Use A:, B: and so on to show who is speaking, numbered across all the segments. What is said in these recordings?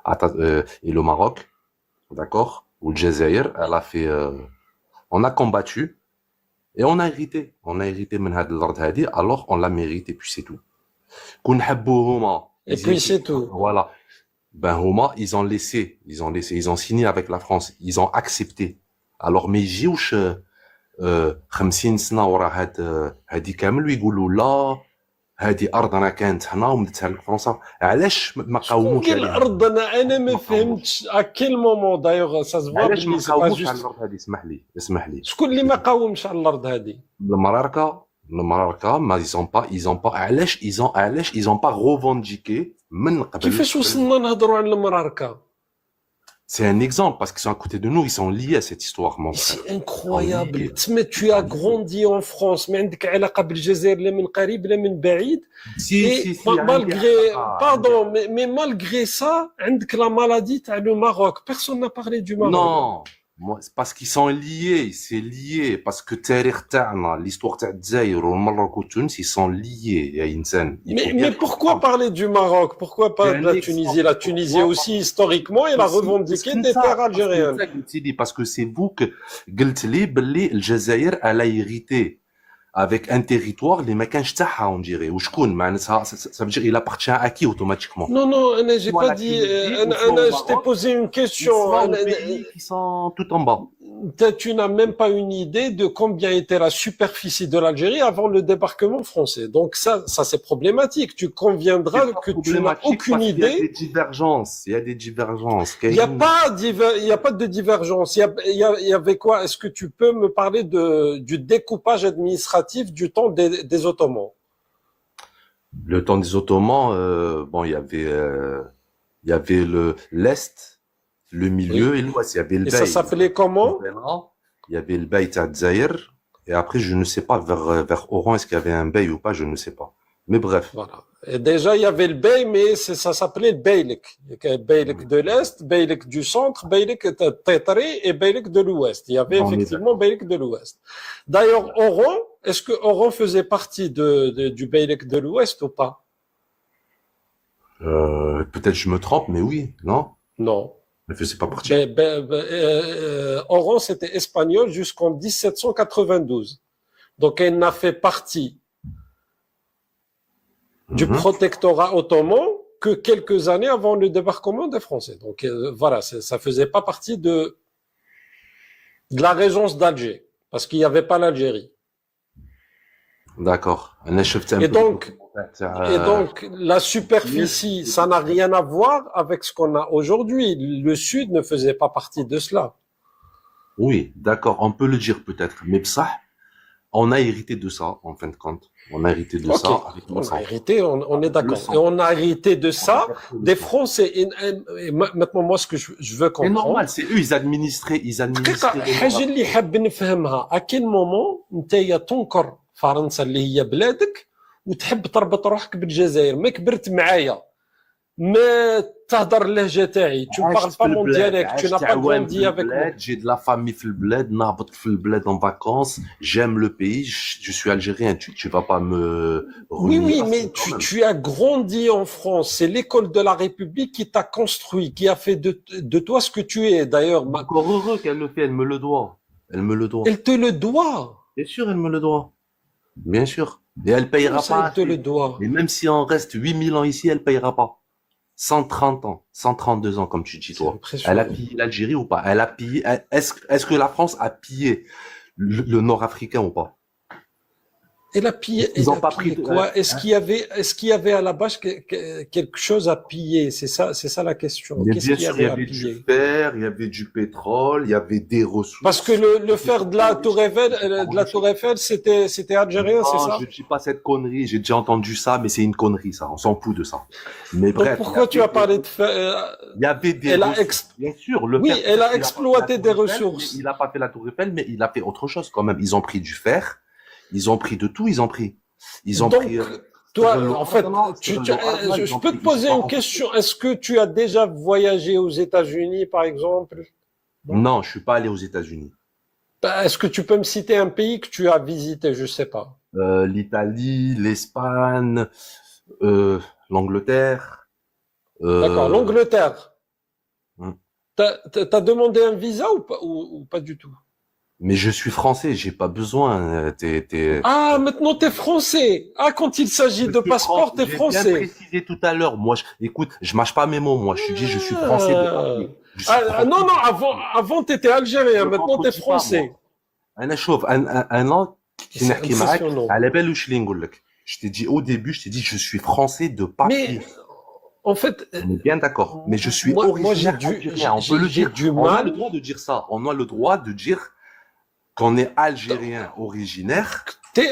A: et le Maroc, d'accord, ou le Jazair, elle a fait, on a combattu et on a hérité من هاد الأرض هادي, alors on l'a mérité et puis c'est tout. كون نحبوا هما,
B: Et
A: ils
B: puis
A: étaient,
B: c'est tout.
A: voilà, ben هما, ils ont laissé avec la France, ils ont accepté. Alors ما يجيوش 50 سنة ورا هادي كامل ويقولوا لا هادي أرضنا كانت هنا ومدتها لفرنسا, علاش ما
B: شكون
A: قاوموش
B: قال
A: عليها؟
B: الارض؟ انا ما
A: ما قاوموش.
B: فهمتش ا كيل مومون دايوغ سا سفوا
A: علاش ما
B: باللي سي با
A: قاوموش على
B: جوست.
A: الأرض هادي؟ اسمح لي.
B: شكون اللي ما قاومش على الارض هذه؟
A: المراركة ما ils ont pas علاش ils ont pas revendiqué من قبل.
B: كيفاش وصلنا نهضروا على المراركه؟
A: C'est un exemple parce qu'ils sont à côté de nous, ils sont liés à cette histoire, mon frère.
B: سي انكرويابل. تسمى tu as grandi en France ما عندك علاقه بالجزائر لا من قريب لا من بعيد.
A: Si,
B: malgré pardon mais malgré ça عندك la maladie تاع le Maroc. Personne n'a parlé du Maroc.
A: Non, moi, c'est parce qu'ils sont liés, c'est lié, parce que التاريخ تاعنا, l'histoire تاع الجزائر والمغرب وتونس, ils sont liés, يا إنسان.
B: Mais pourquoi parler du Maroc? Pourquoi pas de la Tunisie? La Tunisie aussi, historiquement, elle a revendiqué des terres algériennes.
A: Parce que c'est vous que قلت لي باللي الجزائر elle a hérité avec un territoire اللي ما كانش تاعها, on dirait. وشكون معناتها ça veut dire il appartient à qui automatiquement?
B: Non, j'ai pas dit. Je t'ai posé une question.
A: Qui sont tout en bas.
B: Tu n'as même pas une idée de combien était la superficie de l'Algérie avant le débarquement français. Donc ça c'est problématique. Tu conviendras que tu n'as aucune idée.
A: Il y a des divergences. Il y a des divergences.
B: Il y a pas de divergence. Il y avait quoi? Est-ce que tu peux me parler du découpage administratif du temps des Ottomans?
A: Le temps des Ottomans, bon, il y avait l'Est, le milieu et l'Ouest. Il y avait le
B: Et ça s'appelait comment?
A: Il y avait le Bey Tadzaïr. Et après, je ne sais pas, vers Oran, est-ce qu'il y avait un Bey ou pas, je ne sais pas. Mais bref.
B: Voilà. Et déjà, il y avait le Bey, mais ça s'appelait Beylik. Beylik de l'Est, Beylik du centre, Beylik Tétari et Beylik de l'Ouest. Il y avait effectivement Beylik de l'Ouest. D'ailleurs, Oran, est-ce que Oran faisait partie du Beylik de l'Ouest ou pas?
A: Peut-être je me trompe, mais oui, non?
B: Non.
A: Ne faisait pas partie.
B: Oran, c'était espagnol jusqu'en 1792. Donc, elle n'a fait partie du protectorat ottoman que quelques années avant le débarquement des Français. Donc voilà, ça faisait pas partie de la régence d'Alger, parce qu'il n'y avait pas l'Algérie.
A: D'accord.
B: Et donc la superficie, ça n'a rien à voir avec ce qu'on a aujourd'hui. Le Sud ne faisait pas partie de cela.
A: Oui, d'accord, on peut le dire peut-être, mais ça, on a hérité de ça, en fin de compte. On a hérité de ça.
B: On a hérité, on est d'accord. Et on a hérité de ça des Français. Et maintenant, moi, ce que je veux comprendre.
A: C'est normal, c'est eux, ils administraient.
B: حاجة اللي حاب نفهمها, à quel moment نتايا تنكر فرنسا اللي هي بلادك وتحب تربط روحك بالجزائر؟ ما كبرت معايا, ما تهدر اللهجة تاعي, tu ne parles pas mon dialecte, tu n'as pas grandi avec moi.
A: J'ai de la famille في البلاد, نهبط في البلاد en vacances, j'aime le pays, je suis algérien, tu vas pas me...
B: Oui, mais tu as grandi en France, c'est l'école de la République qui t'a construit, qui a fait de toi ce que tu es, d'ailleurs.
A: Encore heureux qu'elle le fait, elle me le doit. Elle me le doit.
B: Elle te le doit.
A: Bien sûr, elle me le doit. Bien sûr. Et elle payera pas.
B: Elle te le doit.
A: Et même si on reste 8000 ans ici, elle payera pas. 130 ans, 132 ans, comme tu dis, toi. Elle a pillé l'Algérie ou pas? Elle a pillé, est-ce que la France a pillé le Nord-Africain ou pas?
B: Elle a pillé.
A: Ils ont pas pris
B: quoi? Est-ce qu'il y avait à la base quelque chose à piller? C'est ça la question.
A: Qu'est-ce qu'il y avait à piller? Il y avait du fer, il y avait du pétrole, il y avait des ressources.
B: Parce que le fer de la Tour Eiffel, c'était algérien, c'est ça?
A: Non, je dis pas cette connerie. J'ai déjà entendu ça, mais c'est une connerie, ça. On s'en fout de ça. Mais bref.
B: Pourquoi tu as parlé de fer?
A: Il y avait des ressources. Bien sûr,
B: oui, elle a exploité des ressources.
A: Il a pas fait la Tour Eiffel, mais il a fait autre chose quand même. Ils ont pris du fer. Ils ont pris de tout, ils ont pris.
B: Donc, toi, en fait, je peux te poser une question. Est-ce que tu as déjà voyagé aux États-Unis, par exemple?
A: Non, je suis pas allé aux États-Unis.
B: Est-ce que tu peux me citer un pays que tu as visité? Je sais pas.
A: L'Italie, l'Espagne, l'Angleterre.
B: D'accord, l'Angleterre.
A: Mm.
B: T'as demandé un visa ou pas du tout?
A: Mais je suis français, j'ai pas besoin.
B: Ah, maintenant t'es français. Ah, quand il s'agit de passeport, t'es
A: J'ai bien
B: français.
A: précisé tout à l'heure. Moi, écoute, je mâche pas mes mots. Moi, je te dis, je suis français de
B: Ah,
A: papier. Je suis français
B: non, non,
A: de papier.
B: avant t'étais algérien,
A: Je
B: maintenant t'es
A: contredis pas, moi.
B: français.
A: انا شوف انا كي
B: C'est
A: نحكي معاك
B: impressionnant.
A: على بالي واش اللي نقول لك. Je t'ai dit au début, je t'ai dit je suis français de
B: Mais
A: papier.
B: en fait,
A: On est bien d'accord. Mais je suis
B: moi j'ai
A: originaire algérien. On peut le
B: j'ai
A: dire.
B: du
A: On a le
B: mal.
A: droit de dire ça. On a le droit de dire qu'on est algérien originaire.
B: T'es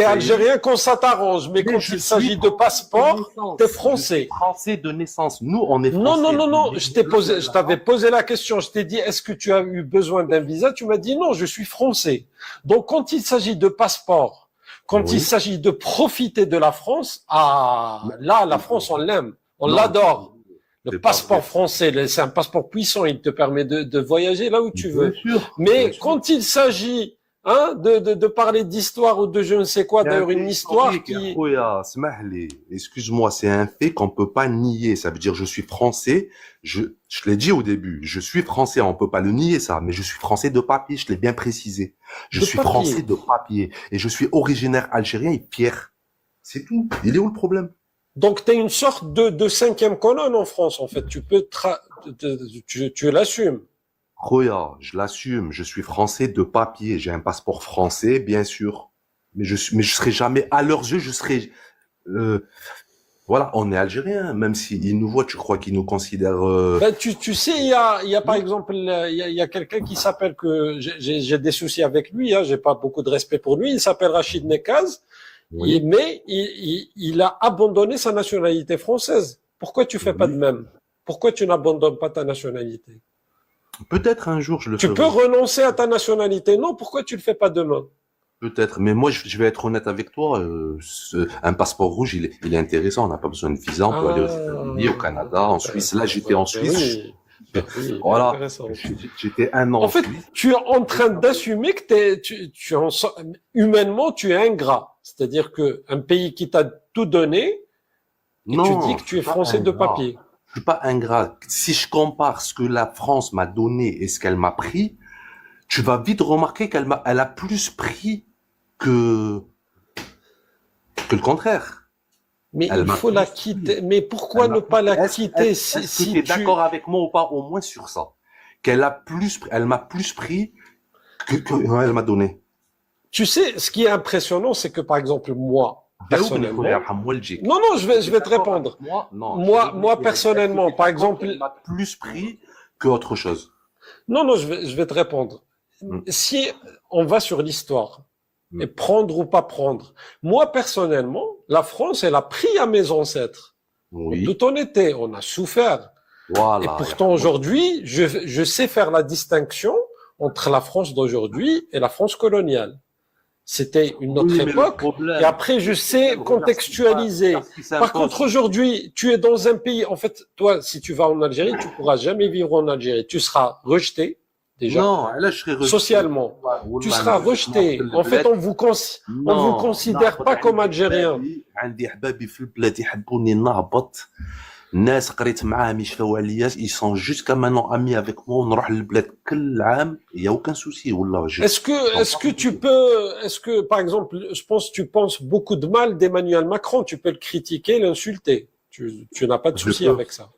B: algérien quand ça t'arrange, mais quand
A: je
B: il s'agit de passeport, t'es français.
A: Français de naissance. Nous, on est
B: Non,
A: français.
B: non, non, non. Je t'avais posé la question. Je t'ai dit, est-ce que tu as eu besoin d'un visa? Tu m'as dit non, je suis français. Donc, quand il s'agit de passeport, quand
A: Oui.
B: il s'agit de profiter de la France, ah, là, la France, on l'aime. On
A: Non.
B: l'adore. Le
A: C'est pas
B: passeport
A: vrai.
B: français, c'est un passeport puissant. Il te permet de voyager là où tu veux.
A: Bien sûr.
B: Mais
A: Bien sûr.
B: quand il s'agit, hein, de parler d'histoire ou de je ne sais quoi,
A: C'est un
B: d'ailleurs,
A: fait
B: une histoire
A: historique,
B: qui,
A: Khoya, Smahli. Excuse-moi, c'est un fait qu'on peut pas nier. Ça veut dire je suis français. Je l'ai dit au début. Je suis français. On peut pas le nier, ça. Mais je suis français de papier. Je l'ai bien précisé. Je
B: De
A: suis
B: papier.
A: français de papier. Et je suis originaire algérien et fier. C'est tout. Il est où le problème?
B: donc, tu es une sorte de cinquième colonne en France, en fait. Tu peux, tu l'assumes.
A: Khoya, je l'assume. Je suis français de papier. J'ai un passeport français, bien sûr. Mais je serai jamais, à leurs yeux, je serai, voilà, on est algérien. Même s'ils nous voient, tu crois qu'ils nous considèrent,
B: Ben, tu sais, il y a par exemple, il y a quelqu'un qui s'appelle que j'ai des soucis avec lui, hein, j'ai pas beaucoup de respect pour lui. Il s'appelle Rachid Nekaz,
A: oui.
B: mais il a abandonné sa nationalité française. Pourquoi tu fais pas de même? Pourquoi tu n'abandonnes pas ta nationalité?
A: Peut-être un jour je le
B: Tu
A: ferai.
B: peux renoncer à ta nationalité. Non, pourquoi tu le fais pas demain?
A: Peut-être, mais moi je vais être honnête avec toi. Un passeport rouge, il est intéressant. On n'a pas besoin de visa. On peut aller aux États-Unis, au Canada, en Suisse. Là, j'étais en Suisse.
B: Ben oui,
A: Voilà.
B: intéressant.
A: J'étais un an
B: En fait,
A: Suisse.
B: tu es en train d'assumer que humainement, tu es ingrat. C'est-à-dire que un pays qui t'a tout donné, et tu dis que tu es français de papier.
A: Je suis pas ingrat. Si je compare ce que la France m'a donné et ce qu'elle m'a pris, tu vas vite remarquer elle a plus pris que le contraire.
B: Mais
A: Elle
B: il
A: m'a
B: faut la
A: plus
B: quitter. Mais pourquoi ne pas la quitter
A: Est-ce que
B: si
A: tu es
B: tu...
A: d'accord avec moi ou pas, au moins sur ça? Elle m'a plus pris que elle m'a donné.
B: Tu sais, ce qui est impressionnant, c'est que par exemple, moi, personnellement... Non, non, je vais te répondre. Moi, personnellement, par exemple...
A: Elle m'a plus pris que autre chose.
B: Non, non, je vais te répondre. Si on va sur l'histoire, et prendre ou pas prendre, moi, personnellement, la France, elle a pris à mes ancêtres.
A: Oui.
B: En toute honnêteté, on a souffert.
A: Voilà.
B: Et pourtant, aujourd'hui, je sais faire la distinction entre la France d'aujourd'hui et la France coloniale. C'était une autre époque. Et après, je sais contextualiser. Par contre, aujourd'hui, tu es dans un pays, en fait, toi, si tu vas en Algérie, tu pourras jamais vivre en Algérie. Tu seras rejeté, déjà.
A: Non, là, je serai rejeté.
B: Socialement. Tu seras rejeté. En fait, on vous considère pas comme Algérien.
A: عندي احبابي في البلاد يحبوني نهبط. ناس قريت معاهم يشفاو عليا, ils sont jusqu'à maintenant amis avec moi, ونروح للبلاد كل عام, il y a aucun souci والله.
B: Est-ce que par exemple, tu penses beaucoup de mal d'Emmanuel Macron, tu peux le critiquer, l'insulter. Tu n'as pas de souci avec ça.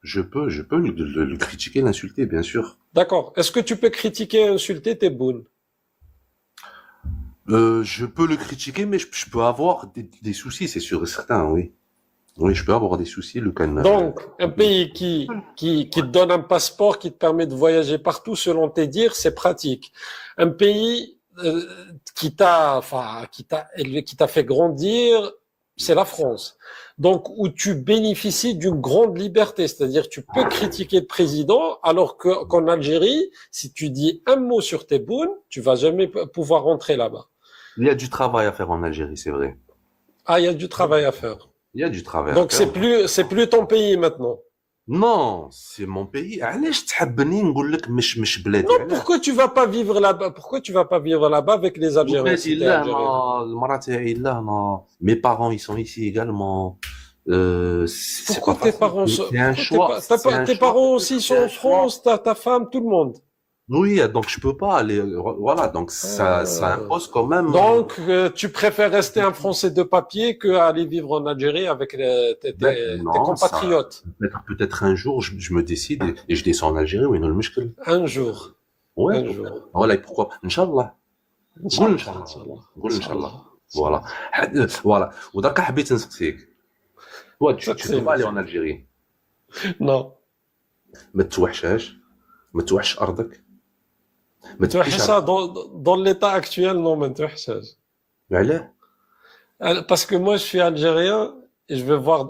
A: Je peux le critiquer, l'insulter, bien sûr.
B: D'accord. Est-ce que tu peux critiquer et insulter Tebboune?
A: Je peux le critiquer, mais je peux avoir des soucis, c'est sûr et certain, oui. Oui, je peux avoir des soucis, le Canada.
B: Donc, un pays qui te donne un passeport qui te permet de voyager partout, selon tes dires, c'est pratique. Un pays qui t'a fait grandir, c'est la France. Donc, où tu bénéficies d'une grande liberté, c'est-à-dire tu peux critiquer le président, alors qu'en Algérie, si tu dis un mot sur Tebboune, tu vas jamais pouvoir rentrer là-bas.
A: Il y a du travail à faire en Algérie, c'est vrai.
B: Ah, il y a du travail à faire.
A: Il y a du travail.
B: Donc c'est plus ton pays maintenant.
A: Non, c'est mon pays. علاش تحبني نقول لك مش بلادي؟
B: Non, pourquoi tu vas pas vivre là-bas? Pourquoi tu vas pas vivre là-bas avec les Algériens?
A: المرأة تاعي لا, mes parents ils sont ici également. C'est
B: Pourquoi
A: pas
B: tes
A: facile.
B: parents sont,
A: C'est un
B: pourquoi
A: choix. C'est un
B: tes
A: choix.
B: parents aussi sont
A: C'est
B: en
A: un choix.
B: France, ta femme, tout le monde.
A: Oui, donc je peux pas aller. Voilà, donc ça
B: Ah.
A: impose quand même.
B: Donc, tu préfères rester un Français de papier que aller vivre en Algérie avec tes
A: Non, ça
B: compatriotes.
A: peut-être un jour je me décide et je descends en Algérie. Oui, non, le مشكل.
B: Un jour,
A: Ouais.
B: un jour.
A: Voilà, et pourquoi pas. Inch'Allah. قول
B: Inch'Allah,
A: Inch'Allah.
B: Inch'Allah,
A: قول Inch'Allah.
B: Inch'Allah.
A: Voilà. Voilà. ودرك حبيت نسقسيك. Toi, tu peux pas aller en Algérie.
B: Non.
A: ما تتوحشهاش. ما توحش أرضك. ما
B: Tu vois
A: تبكيش
B: ça
A: على.
B: dans l'état actuel, non, mais tu vois ça.
A: علاه؟
B: Parce que moi, je suis algérien et je veux voir,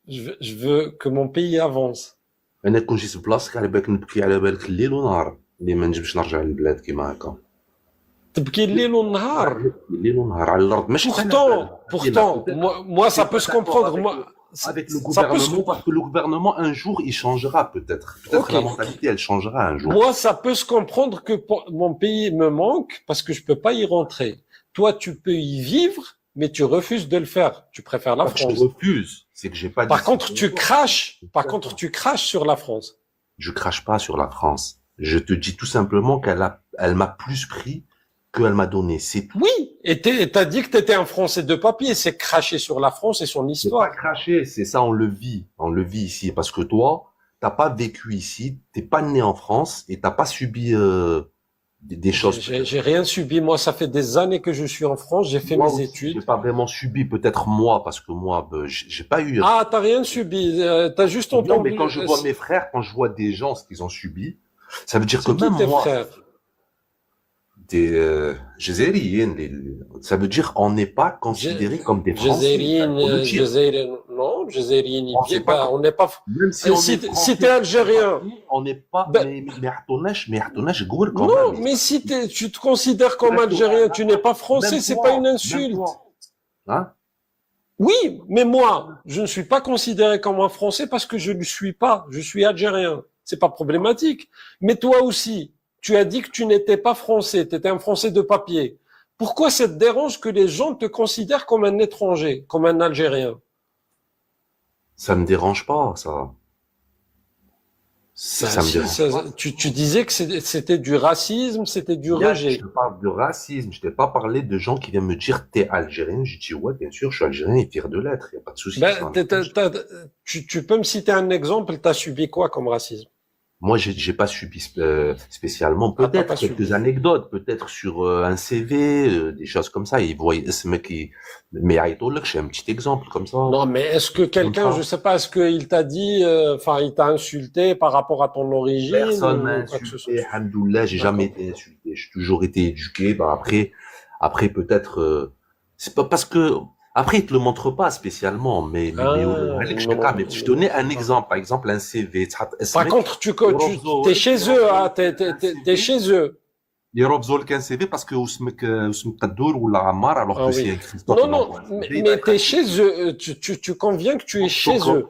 B: je veux que mon pays avance.
A: أنا كون جيت بلاصتك على بالك نبكي على بالك الليل ونهار اللي ما نجمش نرجع للبلاد كيما هكا.
B: تبكي الليل والنهار.
A: الليل ونهار على الأرض ماشي
B: Pourtant, moi, ça peut se comprendre. Moi,
A: avec le
B: ça peut se
A: gouvernement, parce que le gouvernement, un jour, il changera peut-être. Peut-être
B: Ok.
A: la mentalité, elle changera un jour.
B: Moi, ça peut se comprendre que mon pays me manque parce que je peux pas y rentrer. Toi, tu peux y vivre, mais tu refuses de le faire. Tu préfères la
A: Quand je
B: France.
A: refuse, c'est que j'ai pas
B: Par
A: dit.
B: contre, tu craches sur la France.
A: Je crache pas sur la France. Je te dis tout simplement elle m'a plus pris qu'elle m'a donné. C'est tout.
B: Oui, et t'as dit que t'étais un Français de papier. C'est cracher sur la France et son
A: C'est pas
B: histoire.
A: cracher, c'est ça, on le vit ici. Parce que toi, t'as pas vécu ici, t'es pas né en France et t'as pas subi, des choses.
B: J'ai rien subi. Moi, ça fait des années que je suis en France. J'ai fait
A: Moi
B: mes
A: aussi,
B: études.
A: j'ai pas vraiment subi, peut-être moi, parce que moi, j'ai pas eu.
B: Ah, t'as rien subi. T'as juste
A: Non,
B: entendu.
A: mais quand je vois mes frères, quand je vois des gens, ce qu'ils ont subi, ça veut dire que
B: C'est qui
A: même
B: tes
A: moi,
B: frères?
A: Jazériennes, ça veut dire on n'est pas considérés comme des Français.
B: Jazairien,
A: Faut le dire.
B: Jazairien, non, Jazairien,
A: On sait pas
B: on n'est pas.
A: Même si on
B: Si
A: est français,
B: si t'es algérien,
A: on n'est pas.
B: Ben-
A: Mais عطوناش قول quand
B: non,
A: même.
B: mais si tu te considères comme
A: Même toi,
B: algérien, tu n'es pas français,
A: Même
B: c'est
A: toi,
B: pas une
A: même
B: insulte.
A: toi. Hein?
B: Oui, mais moi, je ne suis pas considéré comme un français parce que je ne le suis pas. Je suis algérien. C'est pas problématique. Mais toi aussi, tu as dit que tu n'étais pas français, tu étais un français de papier. Pourquoi ça te dérange que les gens te considèrent comme un étranger, comme un algérien?
A: Ça me dérange pas, ça. Ça me dérange pas.
B: Tu disais que c'était du racisme, c'était du
A: Je
B: rejet.
A: te parle de racisme, je t'ai pas parlé de gens qui viennent me dire t'es algérien. Je dis ouais, bien sûr, je suis algérien et fier de l'être, y a pas de souci.
B: Ben,
A: Ça.
B: tu peux me citer un exemple, t'as subi quoi comme racisme?
A: Moi, j'ai pas subi spécialement.
B: Ah, t'as
A: Peut-être
B: pas
A: quelques
B: subi.
A: anecdotes, peut-être sur un CV, des choses comme ça. Ils voient ce mec qui. Mais Aïtolek, j'ai un petit exemple comme ça.
B: Non, mais est-ce que quelqu'un, je sais pas, est-ce qu'il t'a dit, enfin, il t'a insulté par rapport à ton origine
A: Personne
B: ou
A: m'a
B: quoi que ce soit?
A: insulté. Alhamdoulilah, j'ai jamais été insulté. J'ai toujours été éduqué. Ben après peut-être. C'est pas parce que. Après, ils te le montrent pas spécialement, mais
B: Ah,
A: mais je donnais un exemple, par exemple un CV.
B: Par contre, t'es chez eux, hein, t'es chez eux.
A: يرفضوا لك un CV parce que اسمك قدور ولا عمار alors
B: Ah
A: que
B: oui.
A: c'est Christophe.
B: Non, non, mais t'es chez eux. Tu conviens que tu es chez eux.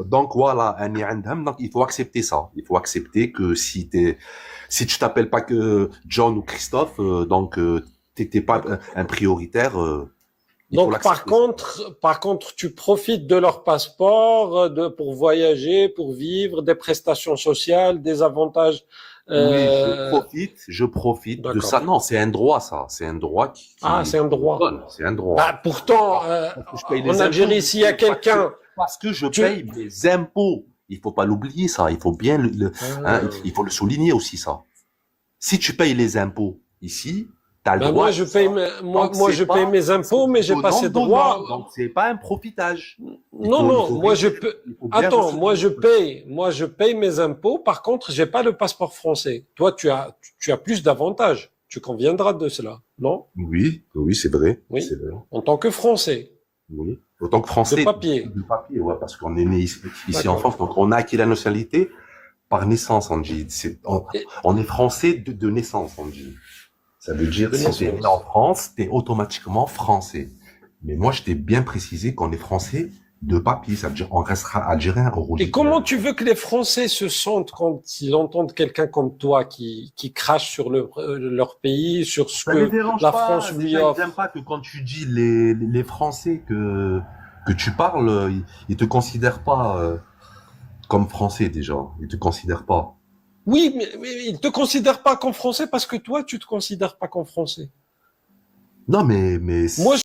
A: Donc voilà, أني عندهم, donc il faut accepter ça. Il faut accepter que si tu t'appelles pas que John ou Christophe, donc t'es pas un prioritaire. Il faut
B: Donc
A: l'accepter.
B: par contre, tu profites de leur passeport pour voyager, pour vivre, des prestations sociales, des avantages.
A: Oui, je profite de
B: D'accord.
A: ça. Non, c'est un droit, ça. C'est un droit
B: Ah, c'est un droit.
A: C'est un droit.
B: Bah, pourtant,
A: Je paye les
B: en Algérie,
A: impôts.
B: s'il y a quelqu'un,
A: Parce que je paye mes impôts. Il faut pas l'oublier, ça. Il faut bien hein, il faut le souligner aussi, ça. Si tu payes les impôts ici, t'as le
B: ben
A: droit.
B: moi je paye mes impôts, mais j'ai pas ces droits.
A: Donc c'est pas un profitage.
B: Non, moi je peux.
A: Il faut bien
B: Attends,
A: reconnaître.
B: moi je paye mes impôts. Par contre, j'ai pas le passeport français. Toi, tu as plus d'avantages. Tu conviendras de cela, non?
A: Oui, c'est vrai.
B: Oui.
A: C'est vrai.
B: En tant que Français.
A: Oui. Autant que français.
B: De papier.
A: De papier, ouais, parce qu'on est né ici en
B: D'accord.
A: France, donc on a acquis la nationalité par naissance, on dit. On est français de naissance, on dit. Ça veut dire,
B: De
A: si t'es
B: naissance.
A: né en France, t'es automatiquement français. Mais moi, je t'ai bien précisé qu'on est français de papier. Ça veut dire, on restera algérien au
B: Et comment tu veux que les Français se sentent quand ils entendent quelqu'un comme toi qui crache sur leur pays, sur ce
A: Ça
B: que
A: les dérange
B: la
A: pas.
B: France lui
A: Déjà, ils
B: offre?
A: n'aiment pas que quand tu dis les Français que tu parles, ils te considèrent pas comme français déjà. Ils te considèrent pas.
B: Oui, mais ils te considèrent pas comme français parce que toi, tu te considères pas comme français.
A: Non, mais
B: Moi,